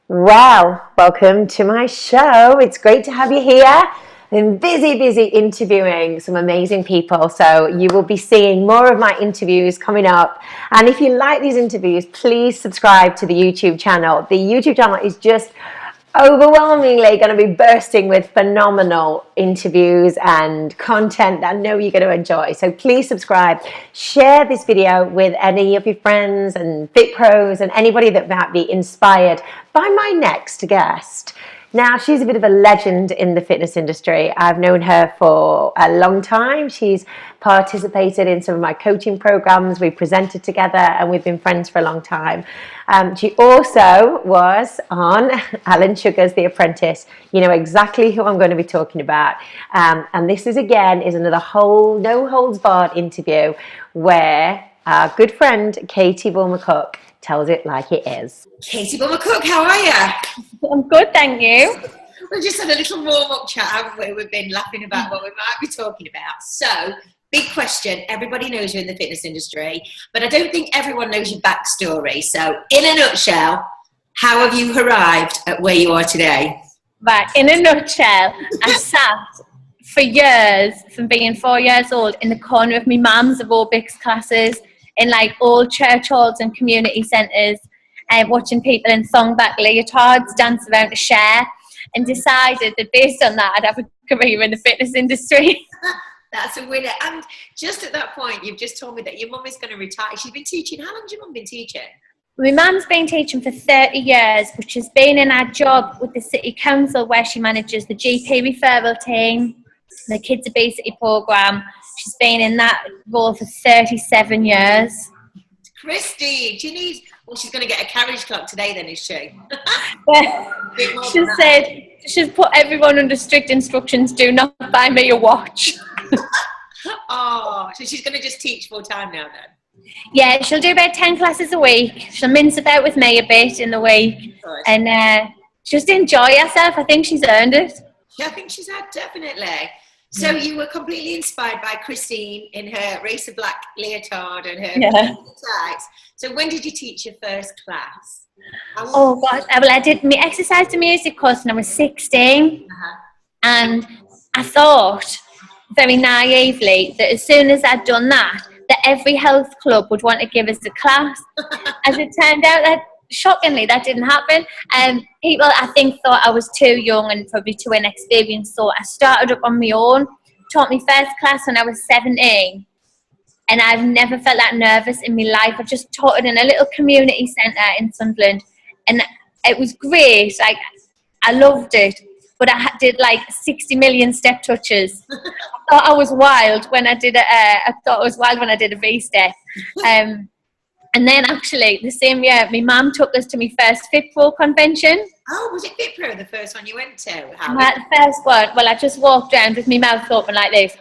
Well, welcome to my show. It's great to have you here. I've been busy interviewing some amazing people. So you will be seeing more of my interviews coming up. And if you like these interviews, please subscribe to the YouTube channel. The YouTube channel is just overwhelmingly going to be bursting with phenomenal interviews and content that I know you're going to enjoy. So please subscribe, share this video with any of your friends and fit pros and anybody that might be inspired by my next guest. Now, she's a bit of a legend in the fitness industry. I've known her for a long time. She's participated in some of my coaching programs. We presented together and we've been friends for a long time. She also was on Alan Sugar's The Apprentice. You know exactly who I'm going to be talking about. And this is another whole no holds barred interview where our good friend Katie Bulmer Cooke tells it like it is. Katie Bulmer Cooke, how are you? I'm good, thank you. We've just had a little warm-up chat, haven't we? We've been laughing about what we might be talking about. So, big question. Everybody knows you in the fitness industry, but I don't think everyone knows your backstory. So, in a nutshell, how have you arrived at where you are today? Right, in a nutshell, I sat for years, from being 4 years old, in the corner of my mum's aerobics classes, in like old church halls and community centres, and watching people in thong-back leotards dance around a share, and decided that based on that I'd have a career in the fitness industry. That's a winner. And just at that point, you've just told me that your mum is going to retire. She's been teaching. How long has your mum been teaching? My mum's been teaching for 30 years, but she's been in her job with the City Council where she manages the GP referral team, the Kids Obesity Programme. She's been in that role for 37 years. Christy, do you need... Well, she's going to get a carriage clock today then, is she? She said she's put everyone under strict instructions, do not buy me a watch. Oh, so she's going to just teach full time now then? Yeah, she'll do about 10 classes a week. She'll mince about with me a bit in the week. Nice. And just enjoy herself. I think she's earned it. Yeah, I think she's had, definitely. So you were completely inspired by Christine in her racer black leotard and her tights. So when did you teach your first class? Oh gosh, well I did my exercise to music course when I was 16. And I thought very naively that as soon as I'd done that every health club would want to give us a class. As it turned out, that shockingly that didn't happen. People I think thought I was too young and probably too inexperienced, so I started up on my own, taught my first class when I was 17, and I've never felt that nervous in my life. I just taught it in a little community centre in Sunderland, and it was great. Like, I loved it, but I did like 60 million step touches. I thought I was wild when I did a V-step. And then actually, the same year, my mum took us to my first Fit Pro convention. Oh, was it Fit Pro, the first one you went to? The first one, well, I just walked around with my mouth open like this.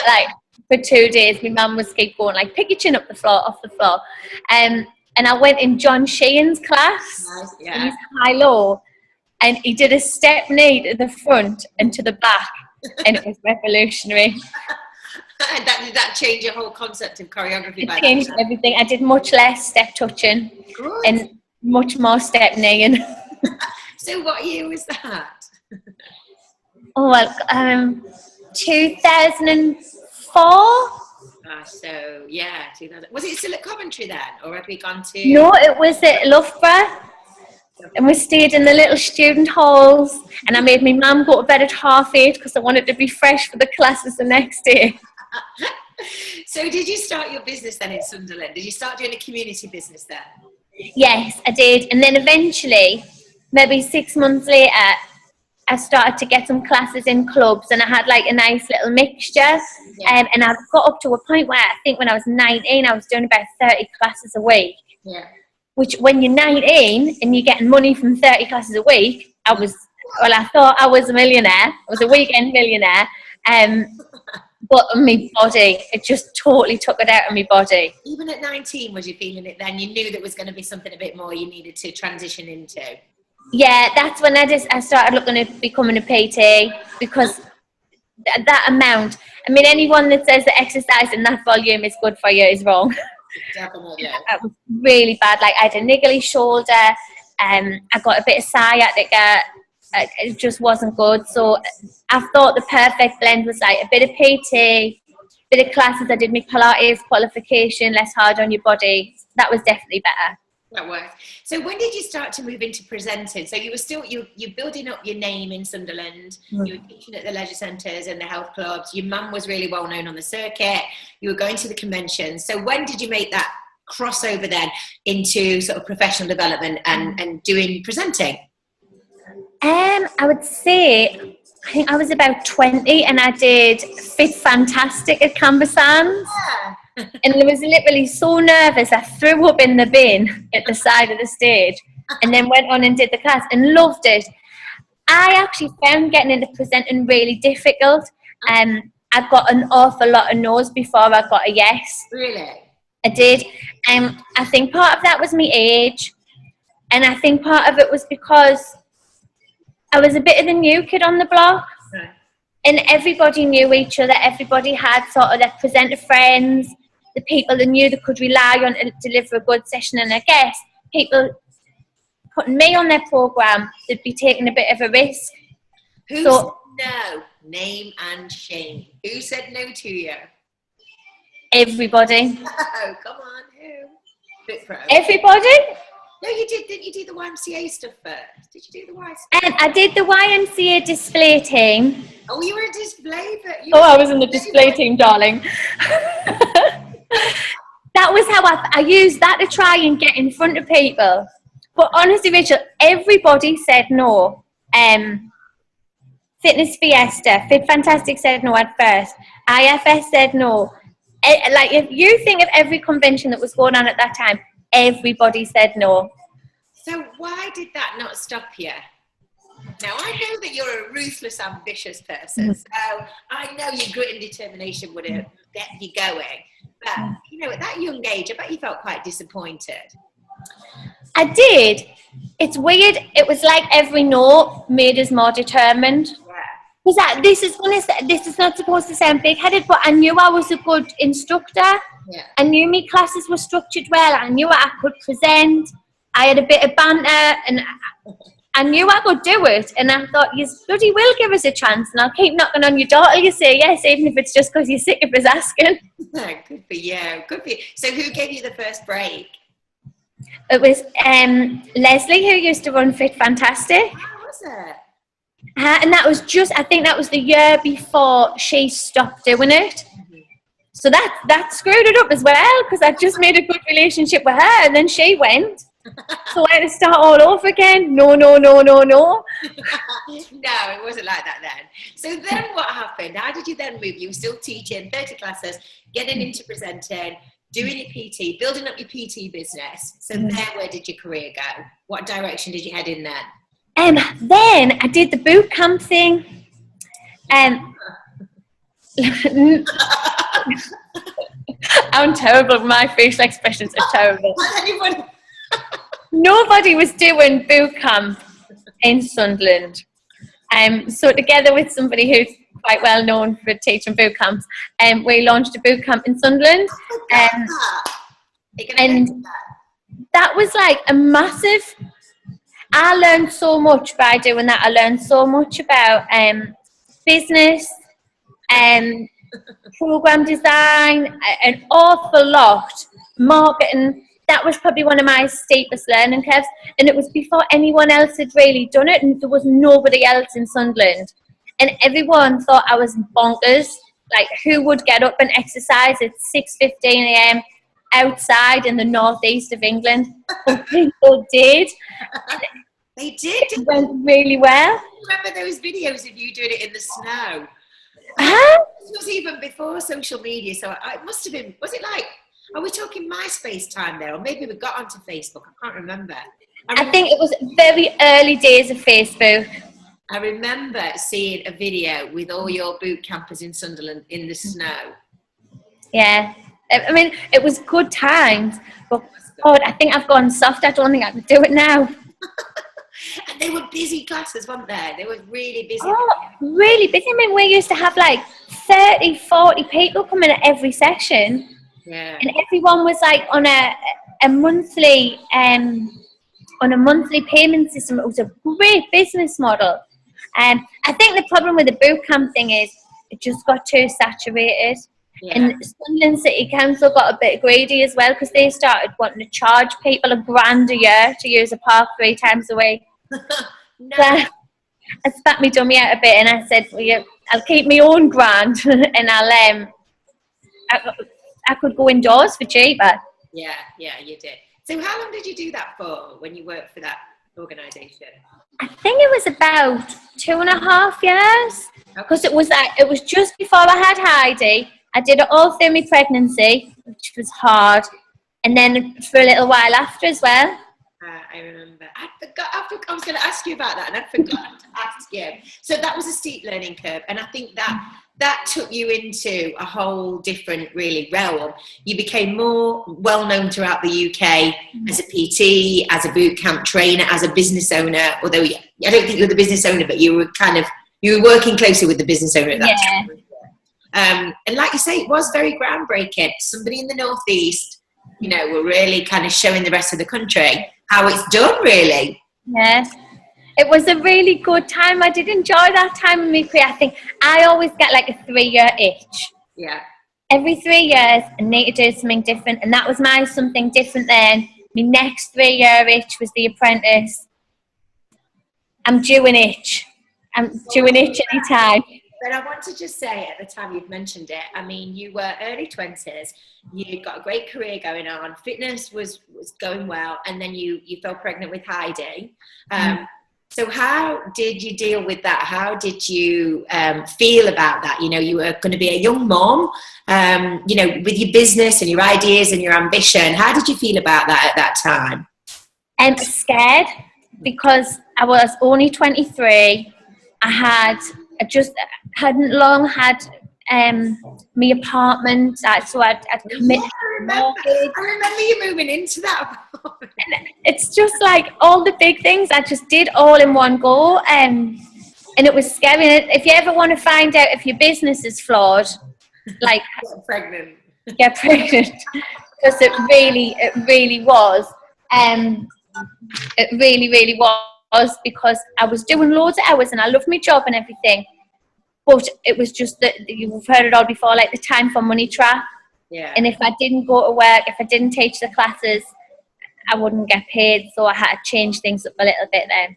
Like, for 2 days, my mum was keep going, like, pick your chin up the floor, off the floor. And I went in John Sheehan's class, in his high-low, and he did a step knee to the front and to the back, and it was revolutionary. And did that change your whole concept of choreography? It changed everything. I did much less step touching. Good. And much more step kneeing. So what year was that? Oh, well, 2004. So yeah, 2000. Was it still at Coventry then, or had we gone to? No, it was at Loughborough. And we stayed in the little student halls, and I made my mum go to bed at 8:30 because I wanted to be fresh for the classes the next day. So did you start your business then in Sunderland? Did you start doing a community business then? Yes, I did. And then eventually, maybe 6 months later, I started to get some classes in clubs, and I had like a nice little mixture. And I got up to a point where I think when I was 19, I was doing about 30 classes a week. Yeah. Which, when you're 19 and you're getting money from 30 classes a week, I thought I was a millionaire. I was a weekend millionaire. But my body, it just totally took it out of my body. Even at 19, was you feeling it then? You knew there was going to be something a bit more you needed to transition into? Yeah, that's when I started looking at becoming a PT, because that amount, I mean, anyone that says that exercise in that volume is good for you is wrong. Definitely. It was really bad. Like, I had a niggly shoulder, I got a bit of sciatica. It just wasn't good. So I thought the perfect blend was like a bit of PT, bit of classes. I did my Pilates qualification, less hard on your body. That was definitely better. That works. So when did you start to move into presenting? So you were still, you're building up your name in Sunderland. You were teaching at the leisure centres and the health clubs. Your mum was really well known on the circuit. You were going to the conventions. So when did you make that crossover then into sort of professional development and doing presenting? I would say, I think I was about 20 and I did Fit Fantastic at Canvas Sands. Yeah. And I was literally so nervous, I threw up in the bin at the side of the stage and then went on and did the class and loved it. I actually found getting into presenting really difficult. I got an awful lot of no's before I got a yes. Really? I did. I think part of that was my age. And I think part of it was because I was a bit of the new kid on the block. Right. And everybody knew each other. Everybody had sort of their presenter friends, the people they knew they could rely on to deliver a good session. And I guess people putting me on their programme, they'd be taking a bit of a risk. Who said no? Name and shame. Who said no to you? Everybody. Oh, come on, who? Bit pro. Everybody? No, you did. Didn't you do the YMCA stuff first? Did you do the YMCA? I did the YMCA display team. Oh, you were a display, but I was in the display team, darling. That was how I used that to try and get in front of people. But honestly, Rachel, everybody said no. Fitness Fiesta, Fit Fantastic said no at first. IFS said no. Like, if you think of every convention that was going on at that time, everybody said no. So why did that not stop you? Now, I know that you're a ruthless, ambitious person, so I know your grit and determination would have get you going. But, you know, at that young age, I bet you felt quite disappointed. I did. It's weird. It was like every no made us more determined. Because this is not supposed to sound big-headed, but I knew I was a good instructor. Yeah. I knew my classes were structured well. I knew I could present. I had a bit of banter, and I knew I could do it. And I thought, you bloody will give us a chance, and I'll keep knocking on your door till you say yes, even if it's just because you're sick of us asking. Good for you. Good for you. So who gave you the first break? It was Leslie, who used to run Fit Fantastic. How was it? And that was I think that was the year before she stopped doing it. So that screwed it up as well, because I just made a good relationship with her and then she went. So I had to start all over again. No. No, it wasn't like that then. So then what happened? How did you then move? You were still teaching 30 classes, getting into presenting, doing your PT, building up your PT business. So there, where did your career go? What direction did you head in then? Then I did the boot camp thing. I'm terrible. My facial expressions are terrible. Nobody was doing boot camp in Sunderland. So together with somebody who's quite well known for teaching boot camps, we launched a boot camp in Sunderland. And that was like a massive... I learned so much by doing that. I learned so much about business, program design, an awful lot, marketing. That was probably one of my steepest learning curves. And it was before anyone else had really done it, and there was nobody else in Sunderland. And everyone thought I was bonkers. Like, who would get up and exercise at 6:15 a.m. outside in the northeast of England? But people did. They did. It went really well. Remember those videos of you doing it in the snow? This was even before social media, so it must have been, was it like, are we talking MySpace time there? Or maybe we got onto Facebook, I can't remember. I think it was very early days of Facebook. I remember seeing a video with all your boot campers in Sunderland in the snow. Yeah. I mean, it was good times, but God, I think I've gone soft. I don't think I could do it now. And they were busy classes, weren't they? They were really busy. Oh, really busy. I mean, we used to have like 30, 40 people coming at every session. Yeah. And everyone was like on a monthly on a monthly payment system. It was a great business model. I think the problem with the boot camp thing is it just got too saturated. Yeah. And Sunderland City Council got a bit greedy as well, because they started wanting to charge people £1,000 a year to use a park 3 times a week. No. So I spat me dummy out a bit, and I said, well, yeah, I'll keep my own grand, and I could go indoors for cheaper. Yeah, you did. So how long did you do that for when you worked for that organisation? I think it was about 2.5 years, because it was just before I had Heidi. I did it all through my pregnancy, which was hard, and then for a little while after as well. I remember. I was going to ask you about that, and I'd forgotten to ask you. So that was a steep learning curve, and I think that took you into a whole different, really, realm. You became more well-known throughout the UK as a PT, as a boot camp trainer, as a business owner, although I don't think you were the business owner, but you were working closely with the business owner at that time. And like you say, it was very groundbreaking. Somebody in the Northeast, were really kind of showing the rest of the country how it's done, really. Yes. It was a really good time. I did enjoy that time in my career. I think I always get like a 3-year itch. Yeah. Every 3 years, I need to do something different. And that was my something different then. My next 3-year itch was The Apprentice. I'm due an itch. I'm due an itch any time. But I want to just say, at the time you've mentioned it, I mean, you were early 20s, you got a great career going on, fitness was going well, and then you fell pregnant with Heidi. So how did you deal with that? How did you feel about that? You were going to be a young mom, with your business and your ideas and your ambition. How did you feel about that at that time? I'm scared, because I was only 23. I just hadn't long had my apartment, so I'd committed to a mortgage. I remember you moving into that apartment. And it's just like all the big things I just did all in one go, and it was scary. If you ever want to find out if your business is flawed, like get pregnant, because it really was. It really was, because I was doing loads of hours and I loved my job and everything. But it was just that you've heard it all before, like the time for money trap. Yeah. And if I didn't go to work, if I didn't teach the classes, I wouldn't get paid. So I had to change things up a little bit then.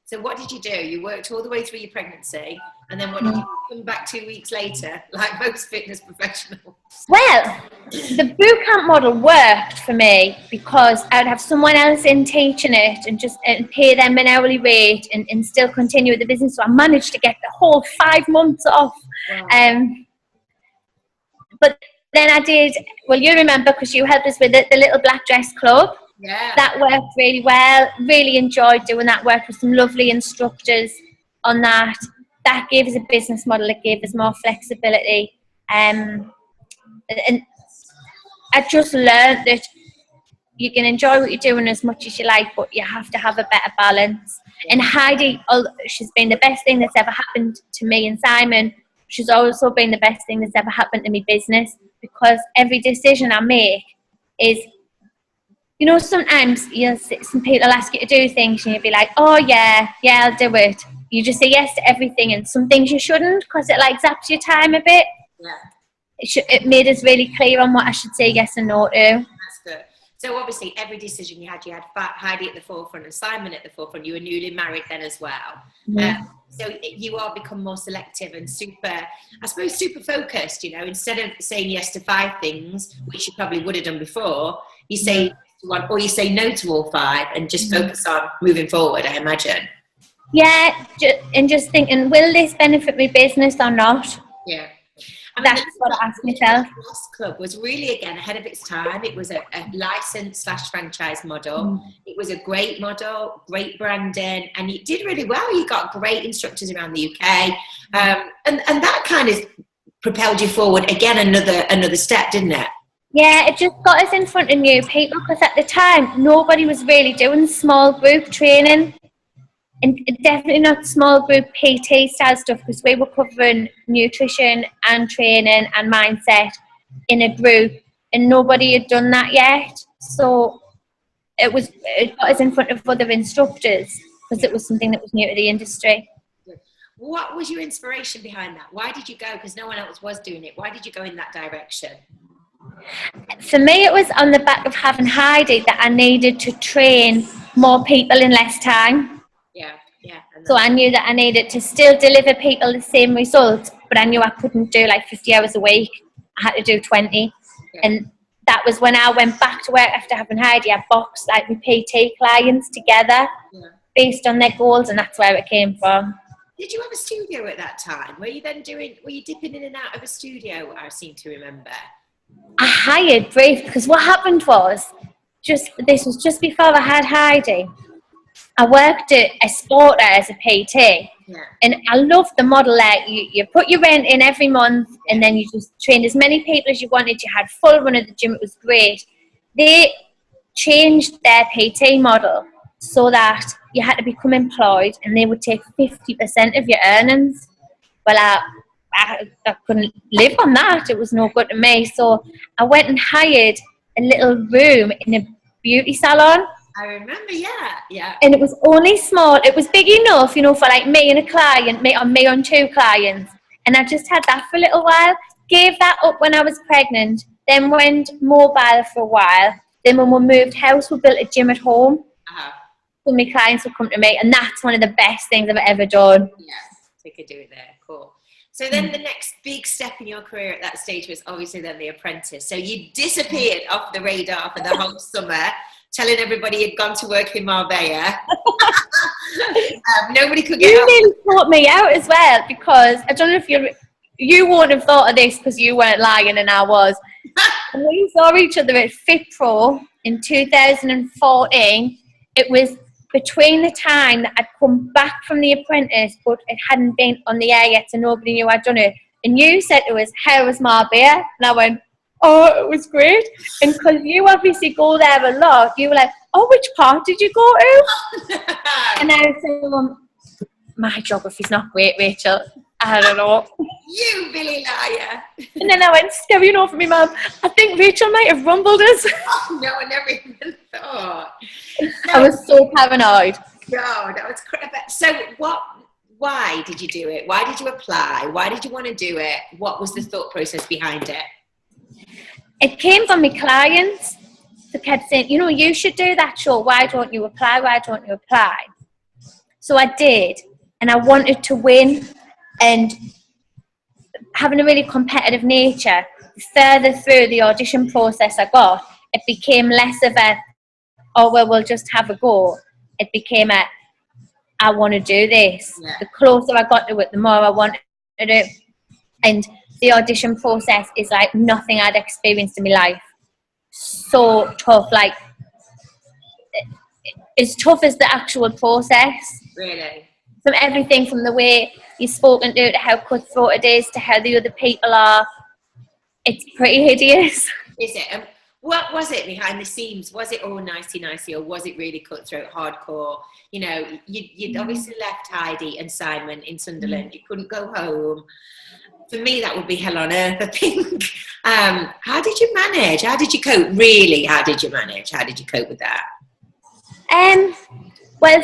So what did you do? You worked all the way through your pregnancy, and then what did you come back 2 weeks later, like most fitness professionals? Well, the boot camp model worked for me, because I would have someone else in teaching it and pay them an hourly rate and still continue with the business. So I managed to get the whole 5 months off. Wow. But then I did, well, you remember, because you helped us with the Little Black Dress Club. Yeah. That worked really well. Really enjoyed doing that work with some lovely instructors on that. That gave us a business model. It gave us more flexibility. And I just learned that you can enjoy what you're doing as much as you like, but you have to have a better balance. And Heidi, she's been the best thing that's ever happened to me and Simon. She's also been the best thing that's ever happened to my business, because every decision I make is, sometimes some people ask you to do things and you'll be like, oh yeah, I'll do it. You just say yes to everything, and some things you shouldn't, because it like zaps your time a bit. Yeah. It made us really clear on what I should say yes and no to. That's good. So obviously every decision you had Heidi at the forefront and Simon at the forefront. You were newly married then as well. So you are become more selective and super focused, instead of saying yes to 5 things, which you probably would have done before, you say yes to 1, or you say no to all 5 and just focus on moving forward, I imagine. Yeah, and just thinking, will this benefit my business or not? Yeah. That's what I asked myself. The Lost Club was really, again, ahead of its time. It was a license/franchise model. It was a great model, great branding, and it did really well. You got great instructors around the UK, and that kind of propelled you forward again another step, didn't it? Yeah, it just got us in front of new people, because at the time nobody was really doing small group training. And definitely not small group PT style stuff, because we were covering nutrition and training and mindset in a group, and nobody had done that yet. So it got us in front of other instructors because it was something that was new to the industry. What was your inspiration behind that? Why did you go? Because no one else was doing it. Why did you go in that direction? For me, it was on the back of having Heidi that I needed to train more people in less time. Yeah. So I knew that I needed to still deliver people the same results, but I knew I couldn't do like 50 hours a week. I had to do 20. Yeah. And that was when I went back to work after having Heidi. I boxed like my PT clients together based on their goals, and that's where it came from. Did you have a studio at that time? Were you dipping in and out of a studio, I seem to remember? I hired brief because what happened was, this was just before I had Heidi. I worked at a Sporter as a PT, and I loved the model there. You put your rent in every month, and then you just trained as many people as you wanted. You had full run of the gym. It was great. They changed their PT model so that you had to become employed, and they would take 50% of your earnings. Well, I couldn't live on that. It was no good to me. So I went and hired a little room in a beauty salon. I remember, yeah. And it was only small. It was big enough, for like me and a client, me on 2 clients. And I just had that for a little while. Gave that up when I was pregnant. Then went mobile for a while. Then when we moved house, we built a gym at home. So my clients would come to me. And that's one of the best things I've ever done. Yeah, they could do it there. Cool. So then the next big step in your career at that stage was obviously then The Apprentice. So you disappeared off the radar for the whole summer, telling everybody you'd gone to work in Marbella. Nobody could get out. You really taught me out as well, because I don't know if you wouldn't have thought of this because you weren't lying and I was. When we saw each other at Fit Pro in 2014, it was between the time that I'd come back from The Apprentice, but it hadn't been on the air yet, so nobody knew I'd done it. And you said to us, how was Marbella? And I went, oh, it was great. And because you obviously go there a lot, you were like, oh, which part did you go to? And I said, my geography's not great, Rachel. I don't know. You Billy liar. And then I went, scary enough for me, Mum. I think Rachel might have rumbled us. Oh, no, I never even thought. No, I was so paranoid. No, that was crazy. So why did you do it? Why did you apply? Why did you want to do it? What was the thought process behind it? It came from my clients who kept saying, you should do that show. Why don't you apply? Why don't you apply? So I did. And I wanted to win. And having a really competitive nature, the further through the audition process I got, it became less of a, oh, well, we'll just have a go. It became a, I want to do this. Yeah. The closer I got to it, the more I wanted it. And the audition process is like nothing I'd experienced in my life. So tough, like as tough as the actual process. Really? From everything, from the way you're spoken to how cutthroat it is, to how the other people are. It's pretty hideous. Is it? What was it behind the scenes? Was it all nicey, or was it really cutthroat, hardcore? You'd obviously left Heidi and Simon in Sunderland. You couldn't go home. For me, that would be hell on earth, I think. How did you manage? How did you cope? Really, how did you manage? How did you cope with that? Well,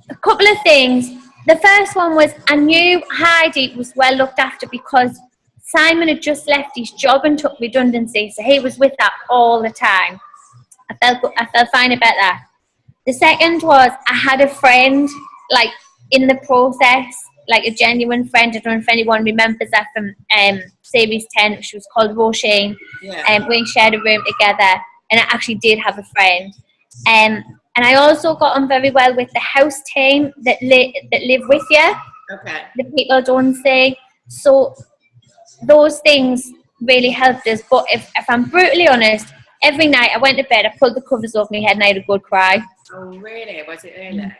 a couple of things. The first one was I knew Heidi was well looked after because Simon had just left his job and took redundancy, so he was with her all the time. I felt fine about that. The second was I had a friend, like, in the process, like a genuine friend. I don't know if anyone remembers that from Series 10. She was called Roisin. Yeah. We shared a room together, and I actually did have a friend. And I also got on very well with the house team that live with you. Okay. The people don't see. So those things really helped us. But if I'm brutally honest, every night I went to bed, I pulled the covers off my head and I had a good cry. Oh, really? Was it early?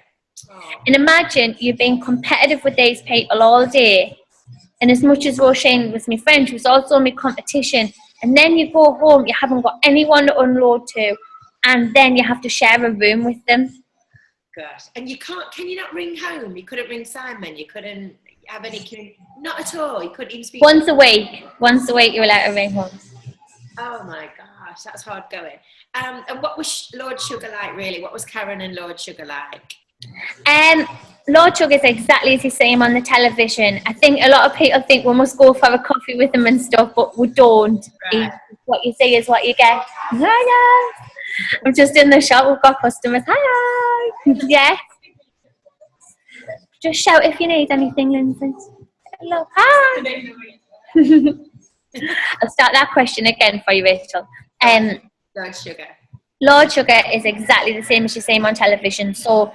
Oh. And imagine you've been competitive with these people all day. And as much as Roisin was my friend, she was also my competition. And then you go home, you haven't got anyone to unload to. And then you have to share a room with them. Gosh. And can you not ring home? You couldn't ring Simon? You couldn't have any, not at all? You couldn't even speak? Once a week you were allowed to ring home. Oh my gosh, that's hard going. And what was Lord Sugar like, really? What was Karen and Lord Sugar like? Lord Sugar is exactly as you see him on the television. I think a lot of people think we must go for a coffee with him and stuff, but we don't. Right. What you see is what you get. Hi, I'm just in the shop. We've got customers. Hi. Yes. Just shout if you need anything, Lindsay. Hello. Hi. I'll start that question again for you, Rachel. Lord Sugar. Lord Sugar is exactly the same as you see him on television. So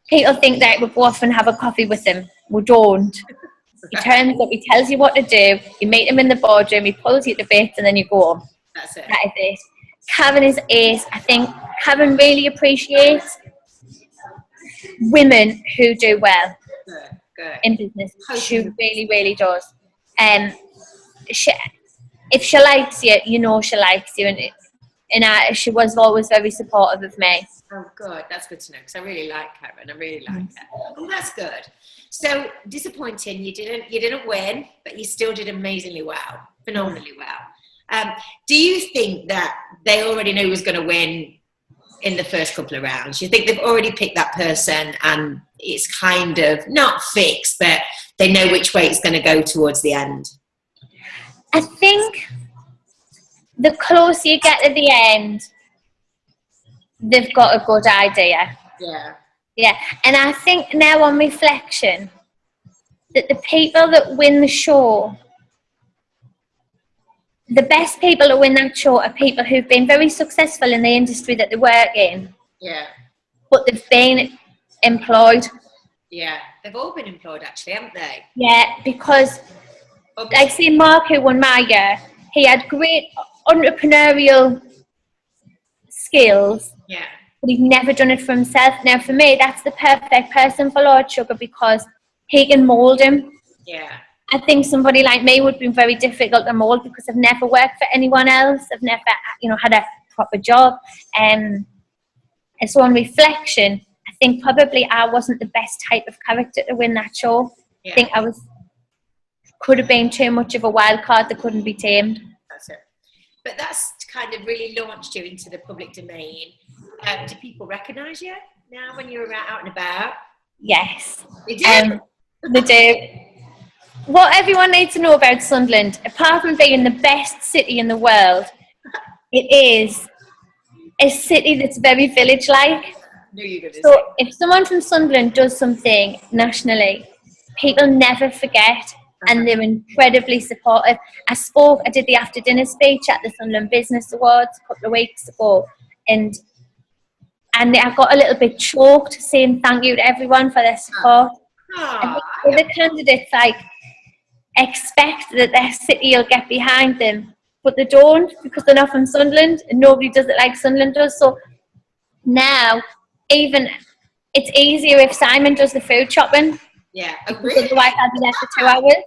people think that we go off and have a coffee with him. We don't. He turns up, he tells you what to do, you meet him in the boardroom, he pulls you to bits, and then you go home. That's it. That is it. Karen is ace. I think Karen really appreciates women who do well in business. She really, really does. If she likes you, you know she likes you, and she was always very supportive of me. Oh, good. That's good to know, because I really like Karen. I really like her. Oh, that's good. So disappointing. You didn't win, but you still did amazingly well, phenomenally well. Do you think that they already knew who was going to win in the first couple of rounds? You think they've already picked that person, and it's kind of not fixed, but they know which way it's going to go towards the end? I think the closer you get to the end, they've got a good idea. Yeah. And I think now on reflection that the people that win the show, the best people who win that show are people who've been very successful in the industry that they work in. Yeah. But they've been employed. Yeah. They've all been employed, actually, haven't they? Yeah, because like say Mark, who won my year, he had great entrepreneurial skills. Yeah. But he's never done it for himself. Now, for me, that's the perfect person for Lord Sugar, because he can mould him. Yeah. I think somebody like me would be very difficult to mould, because I've never worked for anyone else. I've never, had a proper job. And so on reflection, I think probably I wasn't the best type of character to win that show. Yeah. I think could have been too much of a wild card that couldn't be tamed. That's it. But that's kind of really launched you into the public domain. Do people recognise you now when you're out and about? Yes. They do? They do. What everyone needs to know about Sunderland, apart from being the best city in the world, it is a city that's very village-like. So if someone from Sunderland does something nationally, people never forget, and they're incredibly supportive. I did the after dinner speech at the Sunderland Business Awards a couple of weeks ago, and I got a little bit choked saying thank you to everyone for their support. The candidates expect that their city will get behind them, but they don't, because they're not from Sunderland and nobody does it like Sunderland does. So now even it's easier if Simon does the food shopping. Yeah. Because otherwise I'd be there for 2 hours.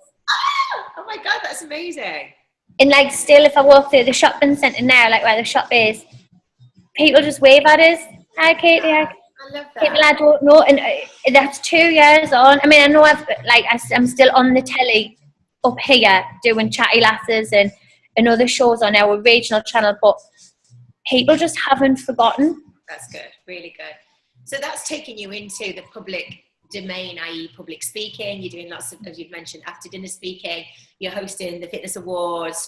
Oh my God, that's amazing. And still, if I walk through the shopping centre now, where the shop is, people just wave at us. Hi, Katie. I love that. People I don't know, and that's 2 years on. I mean, I know I'm still on the telly up here doing Chatty Lasses and other shows on our regional channel, but people just haven't forgotten. That's good, really good. So that's taking you into the public domain, i.e. public speaking. You're doing lots of, as you've mentioned, after dinner speaking. You're hosting the fitness awards.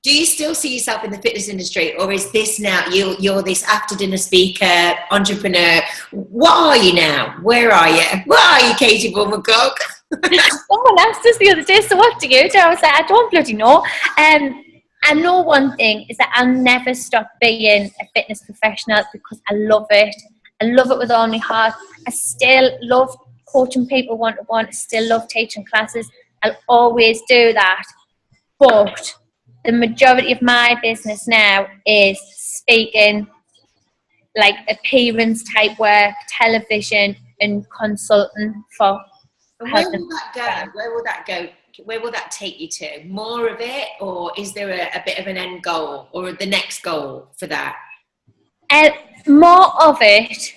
Do you still see yourself in the fitness industry, or is this now you're this after dinner speaker, entrepreneur? What are you now? Where are you? What are you, Katie Bulmer Cooke? Someone asked us the other day, so what do you do? I was like, I don't bloody know. I know one thing is that I'll never stop being a fitness professional, because I love it. I love it with all my heart. I still love coaching people one-to-one. I still love teaching classes. I'll always do that. But the majority of my business now is speaking, appearance type work, television, and consulting for. And where will that go? Where will that go? Where will that take you to? More of it, or is there a bit of an end goal, or the next goal for that? More of it.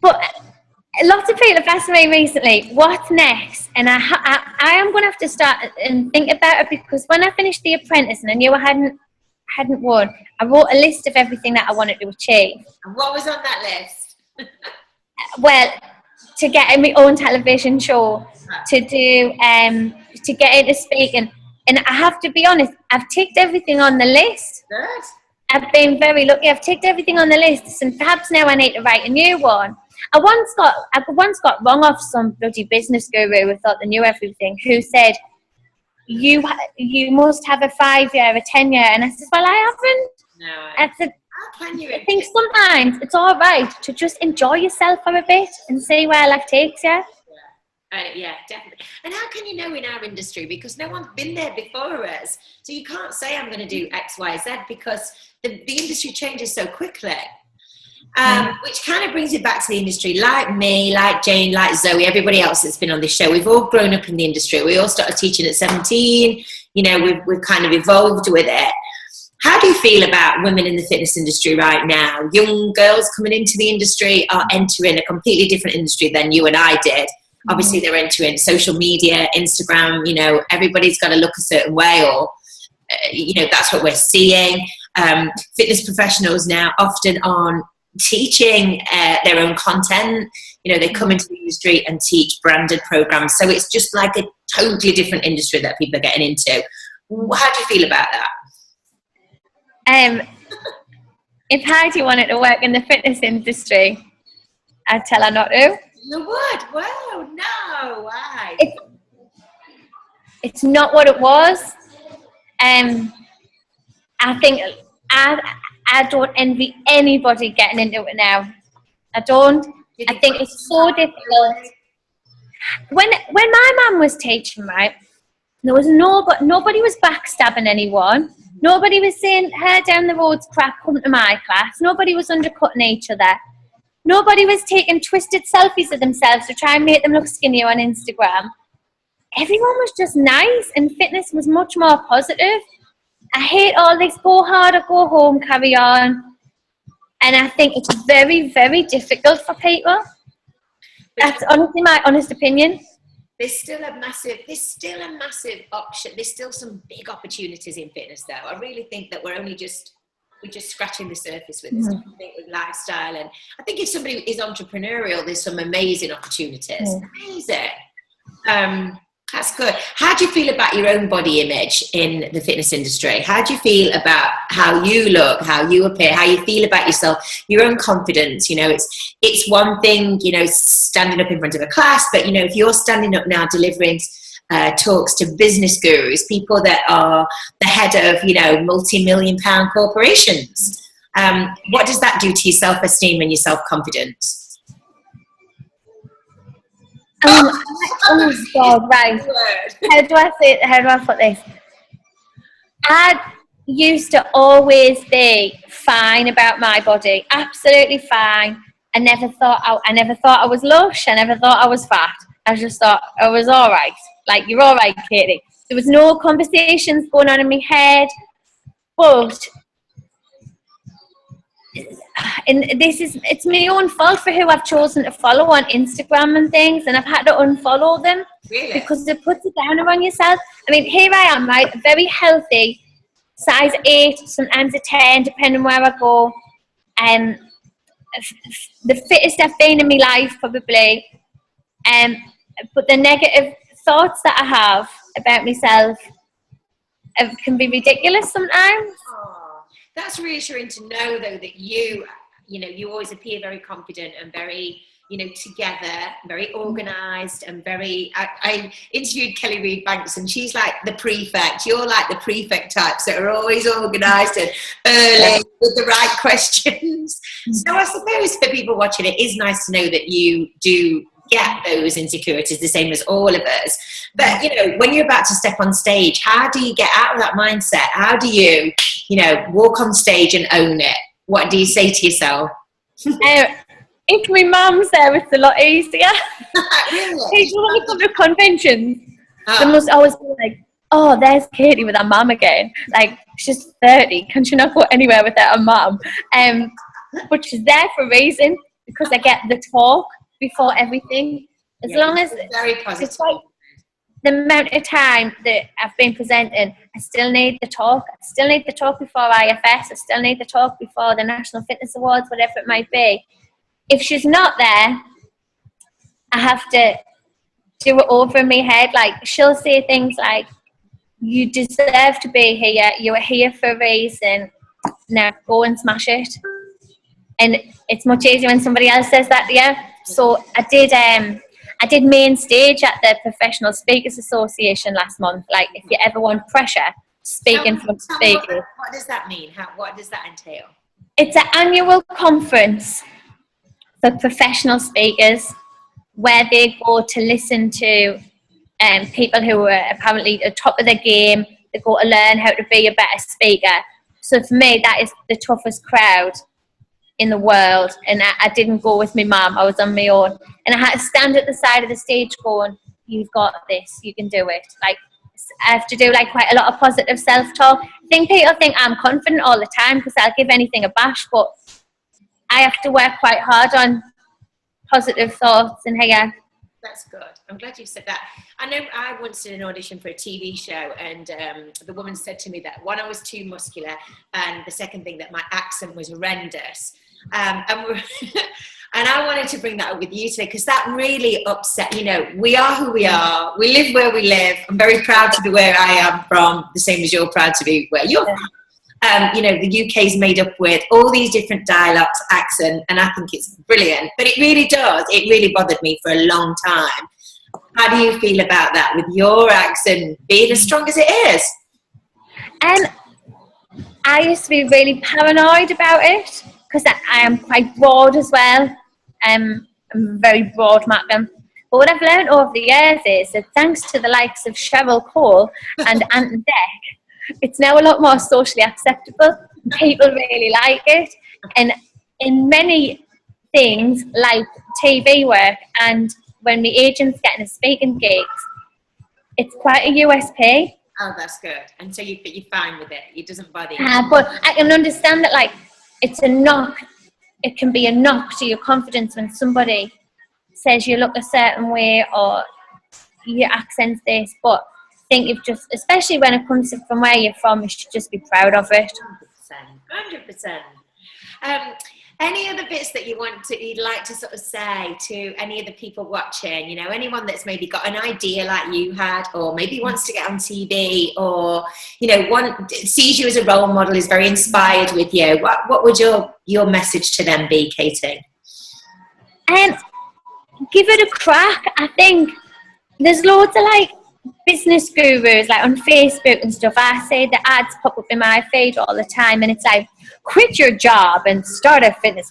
But lots of people have asked me recently, what's next? And I am going to have to start and think about it, because when I finished The Apprentice and I knew I hadn't hadn't won, I wrote a list of everything that I wanted to achieve. And what was on that list? Well, to get in my own television show, to do, to get into speaking. And I have to be honest, I've ticked everything on the list. Good. I've been very lucky. I've ticked everything on the list, and perhaps now I need to write a new one. I once got wrong off some bloody business guru who thought they knew everything, who said, you must have a 5-year, a 10-year. And I said, well, I haven't. No. I said, How can you? I think sometimes it's all right to just enjoy yourself for a bit and see where life takes you. Yeah, definitely. And how can you know in our industry? Because no one's been there before us. So you can't say I'm going to do X, Y, Z, because the industry changes so quickly. Which kind of brings it back to the industry. Like me, like Jane, like Zoe, everybody else that's been on this show, we've all grown up in the industry. We all started teaching at 17. You know, we've kind of evolved with it. How do you feel about women in the fitness industry right now? Young girls coming into the industry are entering a completely different industry than you and I did. Obviously, they're entering social media, Instagram, you know, everybody's got to look a certain way, or, you know, that's what we're seeing. Fitness professionals now often aren't teaching their own content. You know, they come into the industry and teach branded programs. So it's just like a totally different industry that people are getting into. How do you feel about that? If Heidi wanted to work in the fitness industry, I'd tell her not to. You would? Wow, no, why? It's not what it was. I think I don't envy anybody getting into it now. I don't. I think it's so difficult. When my mum was teaching, right, there was nobody was backstabbing anyone. Nobody was saying, her down the road's crap, come to my class. Nobody was undercutting each other. Nobody was taking twisted selfies of themselves to try and make them look skinnier on Instagram. Everyone was just nice, and fitness was much more positive. I hate all this go hard or go home, carry on. And I think it's very, very difficult for people. That's honestly my honest opinion. There's still a massive option. There's still some big opportunities in fitness, though. I really think that we're just scratching the surface with this. I think with lifestyle, and I think if somebody is entrepreneurial, there's some amazing opportunities. Amazing. That's good. How do you feel about your own body image in the fitness industry? How do you feel about how you look, how you appear, how you feel about yourself, your own confidence? You know, it's one thing, you know, standing up in front of a class, but, you know, if you're standing up now delivering talks to business gurus, people that are the head of, you know, multi-million-pound corporations, what does that do to your self-esteem and your self-confidence? Oh God, right. How do I put this? I used to always be fine about my body, absolutely fine. I never thought I was lush. I never thought I was fat. I just thought I was all right. Like, you're all right, Katie. There was no conversations going on in my head, but. And it's my own fault for who I've chosen to follow on Instagram and things, and I've had to unfollow them. Really? Because it puts a downer on yourself. I mean, here I am, right, very healthy, size 8, sometimes a 10, depending where I go. The fittest I've been in my life, probably. But the negative thoughts that I have about myself can be ridiculous sometimes. That's reassuring to know, though, that you always appear very confident and very, you know, together, very organised and very. I interviewed Kelly Reid Banks, and she's like the prefect. You're like the prefect types that are always organised and early with the right questions. So I suppose for people watching, it is nice to know that you do get those insecurities the same as all of us. But, you know, when you're about to step on stage, how do you get out of that mindset? How do you, you know, walk on stage and own it? What do you say to yourself? If my mum's there, it's a lot easier. Really? People when you come to conventions, they must always be like, oh, there's Katie with her mum again. Like, she's 30. Can she not go anywhere without her mum? But she's there for a reason, because I get the talk before everything. As long as very positive. the amount of time that I've been presenting, I still need the talk. I still need the talk before IFS. I still need the talk before the National Fitness Awards, whatever it might be. If she's not there, I have to do it over in my head. Like, she'll say things like, you deserve to be here. You are here for a reason. Now go and smash it. And it's much easier when somebody else says that to you. So I did main stage at the Professional Speakers Association last month. Like, if you ever want pressure, speak in front of speakers. What does that mean? What does that entail? It's an annual conference for professional speakers where they go to listen to people who are apparently at the top of their game. They go to learn how to be a better speaker. So for me, that is the toughest crowd in the world, and I didn't go with my mum. I was on my own, and I had to stand at the side of the stage going, you've got this, you can do it. Like, I have to do like quite a lot of positive self-talk. I think people think I'm confident all the time because I'll give anything a bash, but I have to work quite hard on positive thoughts and here. That's good. I'm glad you said that. I know I once did an audition for a TV show, and the woman said to me that, one, I was too muscular, and the second thing, that my accent was horrendous. And I wanted to bring that up with you today, because that really upset, you know, we are who we are. We live where we live. I'm very proud to be where I am from, the same as you're proud to be where you're from. You know, the UK is made up with all these different dialects, accent, and I think it's brilliant. But it really does. It really bothered me for a long time. How do you feel about that, with your accent being as strong as it is? I used to be really paranoid about it because I am quite broad as well. I'm very broad, Malcolm. But what I've learned over the years is that thanks to the likes of Cheryl Cole and Anton Deck, it's now a lot more socially acceptable. People really like it. And in many things like TV work, and when the agent's getting a speaking gigs, it's quite a USP. Oh, that's good. And so you're fine with it. It doesn't bother you. But I can understand that, like, it's a knock. It can be a knock to your confidence when somebody says you look a certain way or your accent's this. But I think you've just, especially when it comes from where you're from, you should just be proud of it. 100%. Any other bits that you'd like to sort of say to any of the people watching? You know, anyone that's maybe got an idea like you had, or maybe wants to get on TV, or, you know, sees you as a role model, is very inspired with you. What would your message to them be, Katie? Give it a crack. I think there's loads of like business gurus like on Facebook and stuff. I say the ads pop up in my feed all the time, and it's like, quit your job and start a fitness.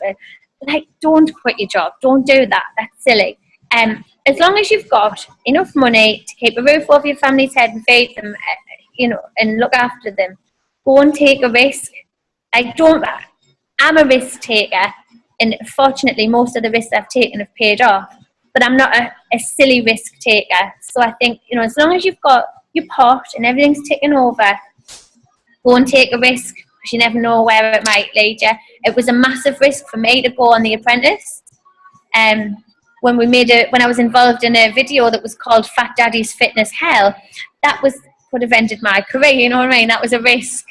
Like, don't quit your job. Don't do that. That's silly. As long as you've got enough money to keep a roof over your family's head and feed them, you know, and look after them, go and take a risk. I'm a risk taker, and fortunately most of the risks I've taken have paid off, but I'm not a silly risk taker. So I think, you know, as long as you've got your pot and everything's ticking over, go and take a risk, because you never know where it might lead you. It was a massive risk for me to go on The Apprentice. When I was involved in a video that was called Fat Daddy's Fitness Hell, that could have ended my career, you know what I mean? That was a risk.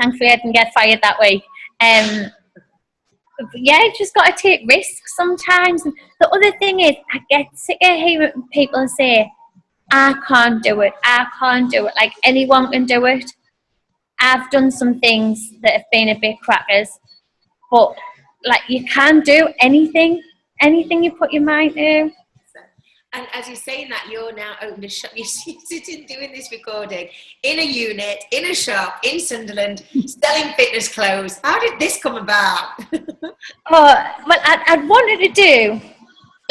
Thankfully I didn't get fired that week. But yeah, you just got to take risks sometimes. And the other thing is, I get sick of hearing people say, I can't do it. Like, anyone can do it. I've done some things that have been a bit crackers, but like, you can do anything you put your mind to. And as you're saying that, you're now opened a shop. You're sitting doing this recording in a unit, in a shop in Sunderland, selling fitness clothes. How did this come about? Well, I'd wanted to do,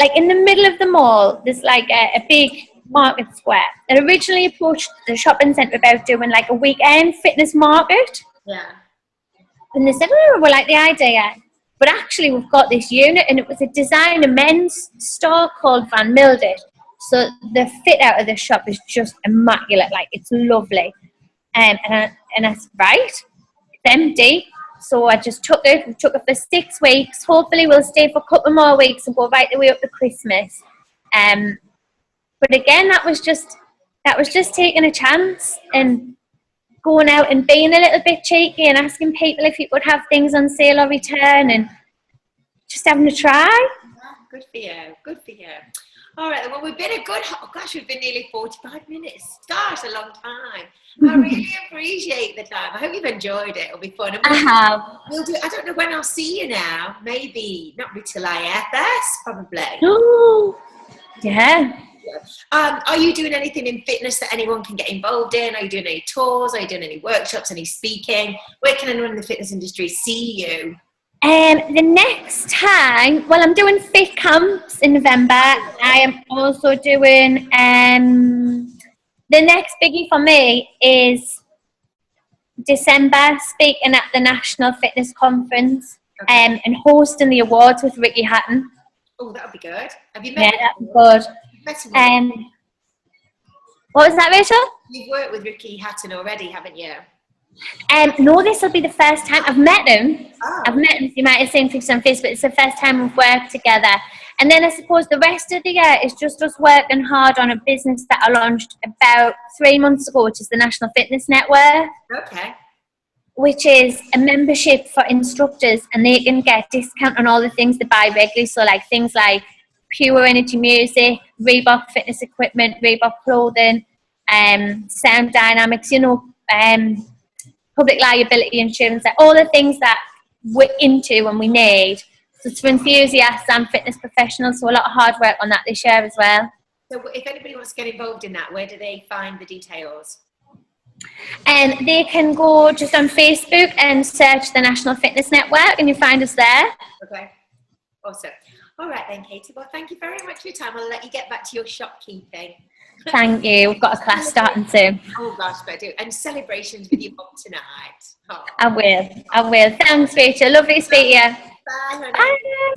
like, in the middle of the mall, there's like a big market square. I originally approached the shopping centre about doing like a weekend fitness market. Yeah. And they said, oh, we like the idea. But actually we've got this unit, and it was a designer men's store called Van Mildert. So the fit out of the shop is just immaculate. Like, it's lovely. And I said, right, it's empty. So I just took it. We took it for 6 weeks. Hopefully we'll stay for a couple more weeks and go right the way up to Christmas. But again, that was just that was just taking a chance and going out and being a little bit cheeky and asking people if you could have things on sale or return and just having a try. Good for you. Good for you. All right. Well, we've been we've been nearly 45 minutes. Gosh, a long time. I really appreciate the time. I hope you've enjoyed it. It'll be fun. I have. I don't know when I'll see you now. Maybe not till IFS, probably. Ooh, yeah. Are you doing anything in fitness that anyone can get involved in? Are you doing any tours? Are you doing any workshops, any speaking? Where can anyone in the fitness industry see you? The next time, well, I'm doing fit camps in November. I am also doing, the next biggie for me is December, speaking at the National Fitness Conference, and hosting the awards with Ricky Hatton. Oh, that would be good. Have you met him? Yeah, that'd be good. What was that, Rachel? You've worked with Ricky Hatton already, haven't you? No, this will be the first time. I've met him. Oh. I've met him. You might have seen things on Facebook. It's the first time we've worked together. And then I suppose the rest of the year is just us working hard on a business that I launched about 3 months ago, which is the National Fitness Network. Okay. Which is a membership for instructors, and they can get discount on all the things they buy regularly. So like things like Pure Energy music, Reebok fitness equipment, Reebok clothing, Sound Dynamics, public liability insurance, like all the things that we're into and we need. So it's for enthusiasts and fitness professionals, so a lot of hard work on that this year as well. So if anybody wants to get involved in that, where do they find the details? And they can go just on Facebook and search the National Fitness Network and you'll find us there. Okay, awesome. All right then, Katie. Well, thank you very much for your time. I'll let you get back to your shopkeeping. Thank you. We've got a class starting soon. Oh gosh, but I do. And celebrations with your mum tonight. Oh. I will. Thanks, Rachel. Lovely to speak to you. Bye, honey. Bye.